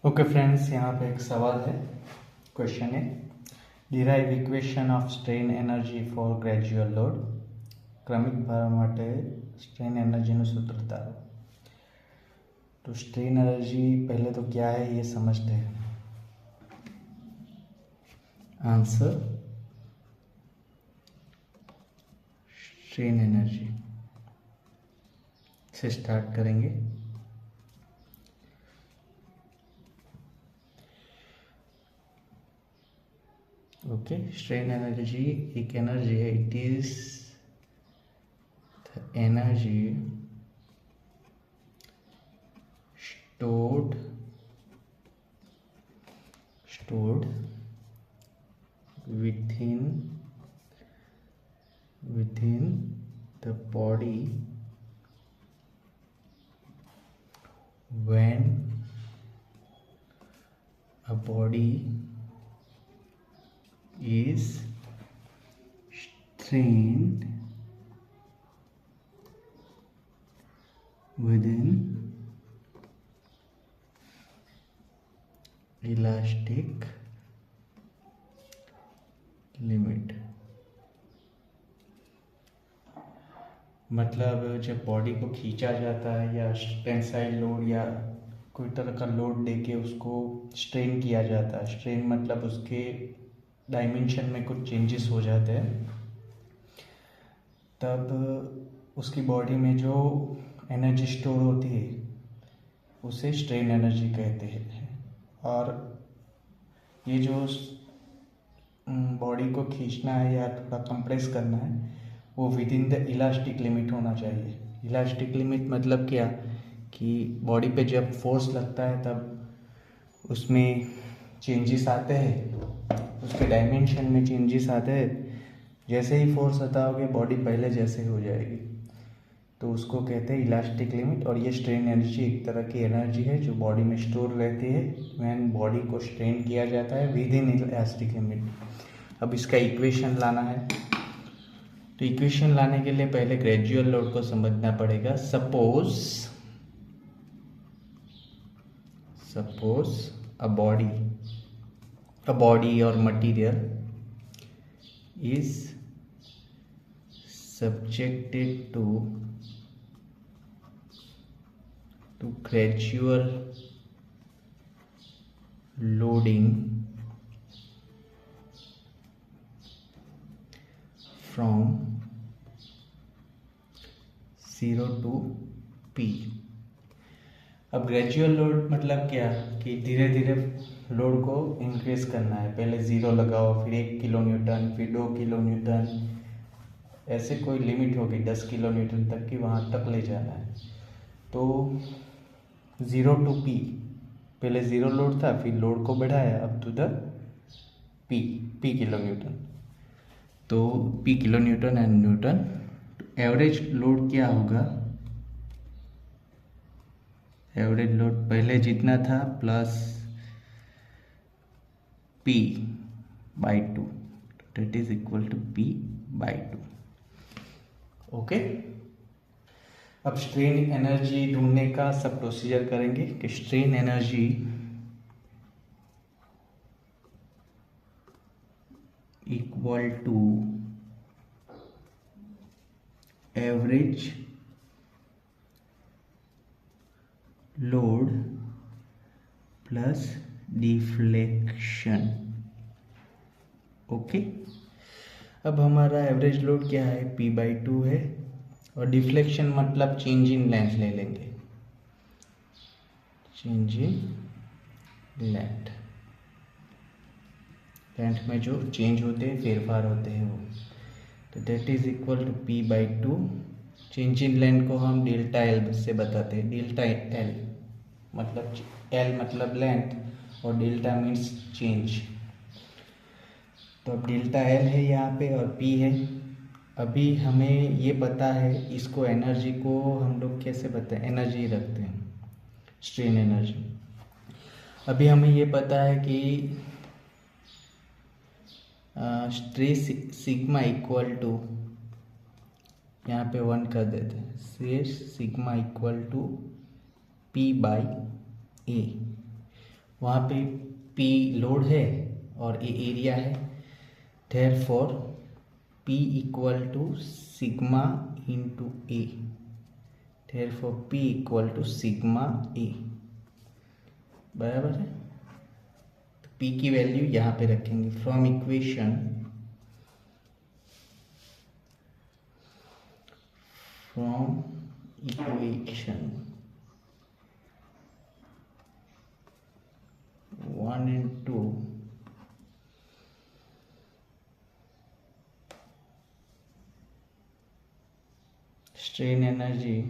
Okay friends, यहाँ पे एक सवाल है। क्वेश्चन है, derive equation of strain energy for gradual load. क्रमिक भार માટે स्ट्रेन एनर्जी નું सूत्र बताओ। तो स्ट्रेन एनर्जी पहले तो क्या है ये समझते हैं। आंसर स्ट्रेन एनर्जी से स्टार्ट करेंगे। ओके, स्ट्रेन एनर्जी एक एनर्जी है। It is the energy stored within the body when a body is strained within elastic limit. मतलब जब बॉडी को खींचा जाता है या टेंसाइल लोड या कोई तरह का लोड देके उसको स्ट्रेन किया जाता है। स्ट्रेन मतलब उसके डायमेंशन में कुछ चेंजेस हो जाते हैं, तब उसकी बॉडी में जो एनर्जी स्टोर होती है उसे स्ट्रेन एनर्जी कहते हैं। और ये जो बॉडी को खींचना है या थोड़ा कंप्रेस करना है वो with in the elastic limit होना चाहिए। इलास्टिक लिमिट मतलब क्या कि बॉडी पे जब फोर्स लगता है तब उसमें चेंजेस आते हैं, उसके डायमेंशन में चेंजेस आते हैं। जैसे ही फोर्स हटाओगे बॉडी पहले जैसे हो जाएगी, तो उसको कहते हैं इलास्टिक लिमिट। और ये स्ट्रेन एनर्जी एक तरह की एनर्जी है जो बॉडी में स्टोर रहती है व्हेन बॉडी को स्ट्रेन किया जाता है विद इन इलास्टिक लिमिट। अब इसका इक्वेशन लाना है, तो इक्वेशन लाने के लिए पहले ग्रेजुअल लोड को समझना पड़ेगा। सपोज अ बॉडी और material is subjected to gradual loading from 0 to P। अब ग्रेजुअल लोड मतलब क्या कि धीरे धीरे लोड को इंक्रीज करना है। पहले 0 लगाओ, फिर 1 किलो न्यूटन, फिर 2 किलो न्यूटन, ऐसे कोई लिमिट होगी 10 किलो न्यूटन तक की, वहाँ तक ले जाना है। तो 0 to P, पहले 0 लोड था फिर लोड को बढ़ाया up to the P kilo newton. तो P kilo newton and newton. Average load क्या होगा? एवरेज लोड पहले जितना था plus P by 2, that is equal to P by 2। Okay, अब स्ट्रेन एनर्जी ढूंढने का सब प्रोसीजर करेंगे कि strain energy equal to average load plus deflection. Okay, अब हमारा एवरेज लोड क्या है? P बाई 2 है, और डिफ्लेक्शन मतलब चेंज इन लेंथ ले लेंगे। चेंज इन लेंथ में जो चेंज होते हैं, फेरफार होते हैं वो, तो that is equal to P by 2। Change in length को हम डेल्टा एल से बताते हैं। डेल्टा एल मतलब लेंथ और डेल्टा मीन्स चेंज। तो अब डेल्टा एल है यहाँ पे और P है। अभी हमें ये पता है, इसको एनर्जी को हम लोग कैसे बताएं? एनर्जी रखते हैं, स्ट्रेन एनर्जी। अभी हमें ये पता है कि स्ट्रेस सिग्मा इक्वल टू, यहाँ पे 1 कर देते हैं, stress sigma equal to P by A. वहाँ पे P लोड है और A एरिया है, therefore P equal to sigma into A, therefore P equal to sigma A, बराबर है। तो P की वैल्यू यहाँ पे रखेंगे from equation 1 and 2, strain energy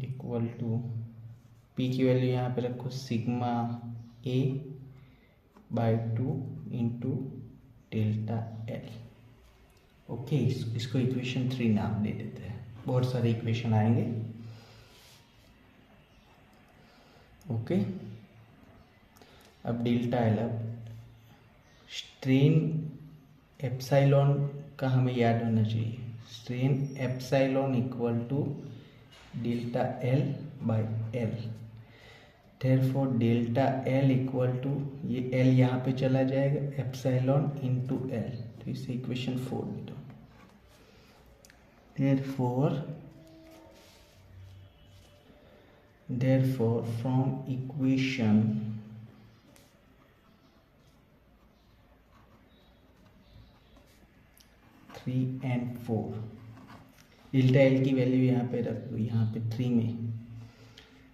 equal to P की वैल्यू यहाँ पे रखो sigma A by 2 into delta L। ओके, इसको इक्वेशन 3 नाम दे देते हैं, बहुत सारे इक्वेशन आएंगे। ओके, अब डेल्टा L, अब स्ट्रेन एप्साइलॉन का हमें याद होना चाहिए, strain epsilon equal to delta L by L, therefore delta L equal to, ये L यहाँ पे चला जाएगा, एप्साइलॉन इंटू L, तो इसे इक्वेशन 4 में दो। therefore from equation 3 and 4 delta L की वैल्यू यहाँ पे रख दो, यहाँ पे 3 में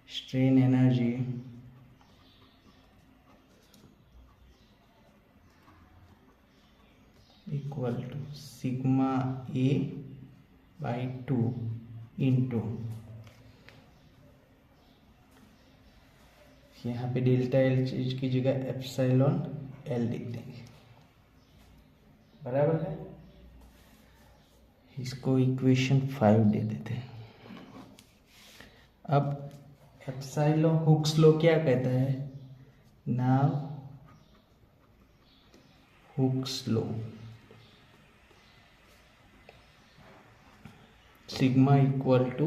strain energy equal to sigma A by 2 into, यहाँ पे डेल्टा L की जगह एप्सिलॉन L लिख देंगे, बराबर है। इसको इक्वेशन 5 दे देते हैं। अब एप्सिलॉन हुक्स लॉ क्या कहता है, now Hooke's law sigma equal to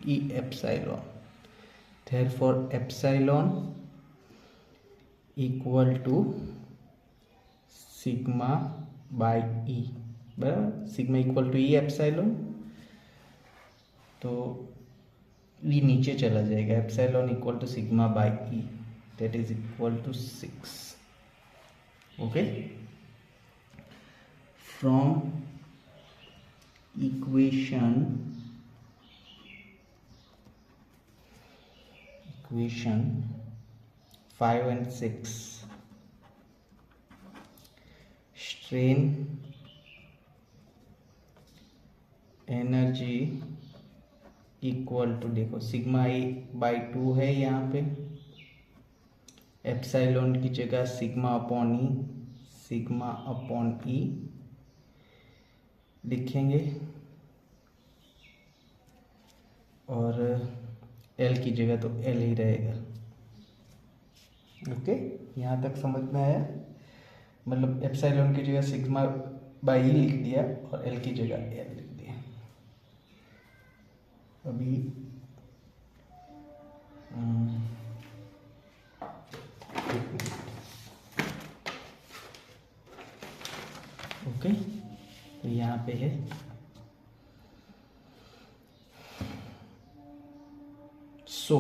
E epsilon, therefore epsilon equal to sigma by E, बराबर। Sigma equal to E epsilon, तो E नीचे चला जाएगा, epsilon equal to sigma by E, that is equal to 6। Okay, from equation 5 and 6 strain energy equal to, देखो sigma A by 2 है यहाँ पे, epsilon की जगह सिग्मा अपॉन ई लिखेंगे और L की जगह तो L ही रहेगा। ओके, यहाँ तक समझ में आया, मतलब एप्सिलॉन की जगह सिग्मा बाई ई लिख दिया और L की जगह L लिख दिया। अभी ओके, तो यहाँ पे है so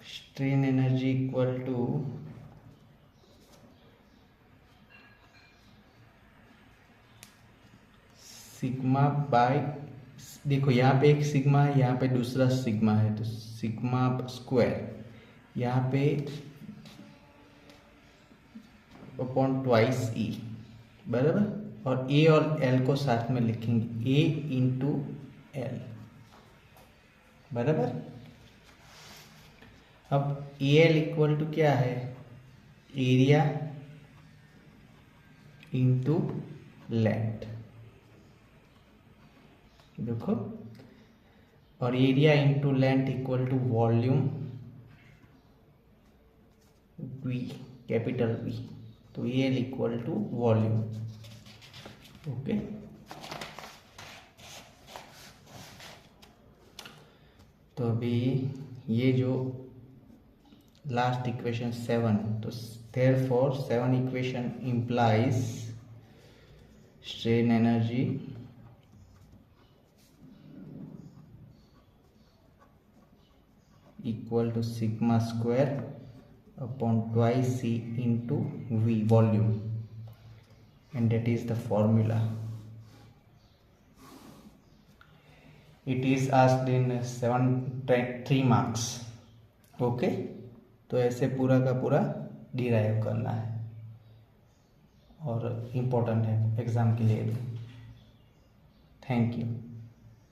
strain energy equal to sigma by, देखो यहाँ पे एक सिग्मा है, यहाँ पे दूसरा सिग्मा है, तो सिग्मा स्क्वायर यहाँ पे अपॉन ट्वाइस E, बराबर। और A और L को साथ में लिखेंगे, A इंटू L, बराबर। अब AL इक्वल टू क्या है, एरिया इंटू लेंथ, देखो, और area into length equal to volume V, capital V, तो AL इक्वल टू वॉल्यूम। ओके, तो अभी ये जो लास्ट इक्वेशन 7, तो therefore 7 equation implies strain energy equal to sigma square upon twice C into V volume, and that is the formula. It is asked in 3 marks. Okay, तो ऐसे पूरा का पूरा डिराइव करना है और इम्पोर्टेंट है एग्ज़ाम के लिए भी। Thank you.